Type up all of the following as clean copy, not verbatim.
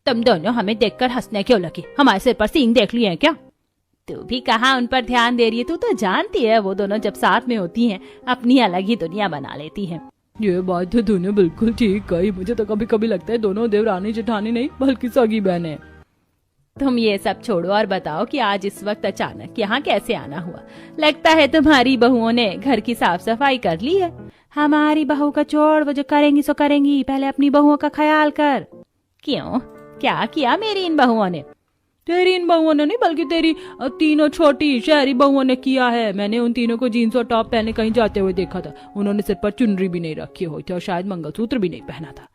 तुम दोनों हमें देखकर हंसने क्यों लगी? हमारे सिर पर सींग देख लिए हैं क्या? तू भी कहाँ उन पर ध्यान दे रही है? तू तो जानती है वो दोनों जब साथ में होती हैं अपनी अलग ही दुनिया बना लेती हैं। ये बात तो तूने बिल्कुल ठीक कही। मुझे तो कभी कभी लगता है दोनों देवरानी जेठानी नहीं बल्कि सगी बहनें। तुम ये सब छोड़ो और बताओ कि आज इस वक्त अचानक यहाँ कैसे आना हुआ? लगता है तुम्हारी बहुओं ने घर की साफ सफाई कर ली है। हमारी बहू का छोड़, वो जो करेंगी सो करेंगी, पहले अपनी बहुओं का ख्याल कर। क्यों, क्या किया मेरी इन बहुओं ने? तेरी इन बहुओं ने नहीं बल्कि तेरी तीनों छोटी शहरी बहुओं ने किया है। मैंने उन तीनों को जीन्स और टॉप पहने कहीं जाते हुए देखा था। उन्होंने सिर पर चुनरी भी नहीं रखी हुई थी और शायद मंगलसूत्र भी नहीं पहना था।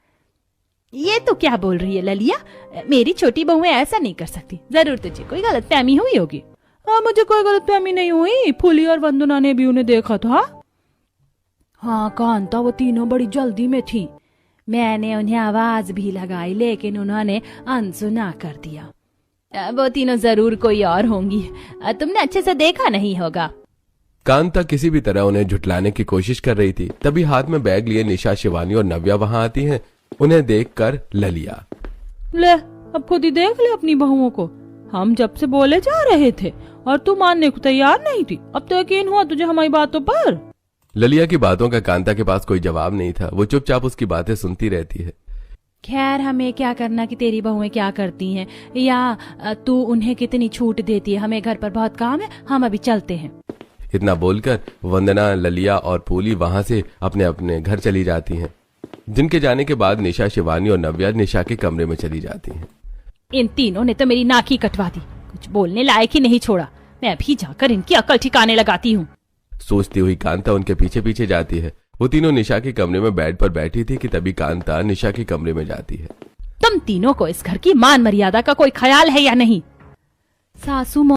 ये तो क्या बोल रही है ललिया? मेरी छोटी बहुएं ऐसा नहीं कर सकती। जरूर तुझे कोई गलतफहमी हुई होगी। हाँ, मुझे कोई गलतफहमी नहीं हुई। फूली और वंदना ने भी उन्हें देखा था। हाँ कांता, वो तीनों बड़ी जल्दी में थी। मैंने उन्हें आवाज भी लगाई लेकिन उन्होंने अनसुना कर दिया। वो तीनों जरूर कोई और होंगी, तुमने अच्छे से देखा नहीं होगा। कांता किसी भी तरह उन्हें झुटलाने की कोशिश कर रही थी। तभी हाथ में बैग लिए निशा, शिवानी और नव्या वहां आती हैं। उन्हें देखकर ललिया, ले अब खुद ही देख ले अपनी बहुओं को। हम जब से बोले जा रहे थे और तू मानने को तैयार नहीं थी। अब तो यकीन हुआ तुझे हमारी बातों पर? ललिया की बातों का कांता के पास कोई जवाब नहीं था। वो चुपचाप उसकी बातें सुनती रहती है। खैर, हमें क्या करना कि तेरी बहुएं क्या करती हैं या तू उन्हें कितनी छूट देती है। हमें घर पर बहुत काम है, हम अभी चलते हैं। इतना बोलकर वंदना, ललिया और फूली वहां से अपने अपने घर चली जाती हैं। जिनके जाने के बाद निशा, शिवानी और नव्या निशा के कमरे में चली जाती हैं। इन तीनों ने तो मेरी नाक ही कटवा दी, कुछ बोलने लायक ही नहीं छोड़ा। मैं अभी जाकर इनकी अकल ठिकाने लगाती हूँ। सोचती हुई कांता उनके पीछे पीछे जाती है। वो तीनों निशा के कमरे में बेड पर बैठी थी कि तभी कांता निशा के कमरे में जाती है। तुम तीनों को इस घर की मान मर्यादा का कोई ख्याल है या नहीं? सासू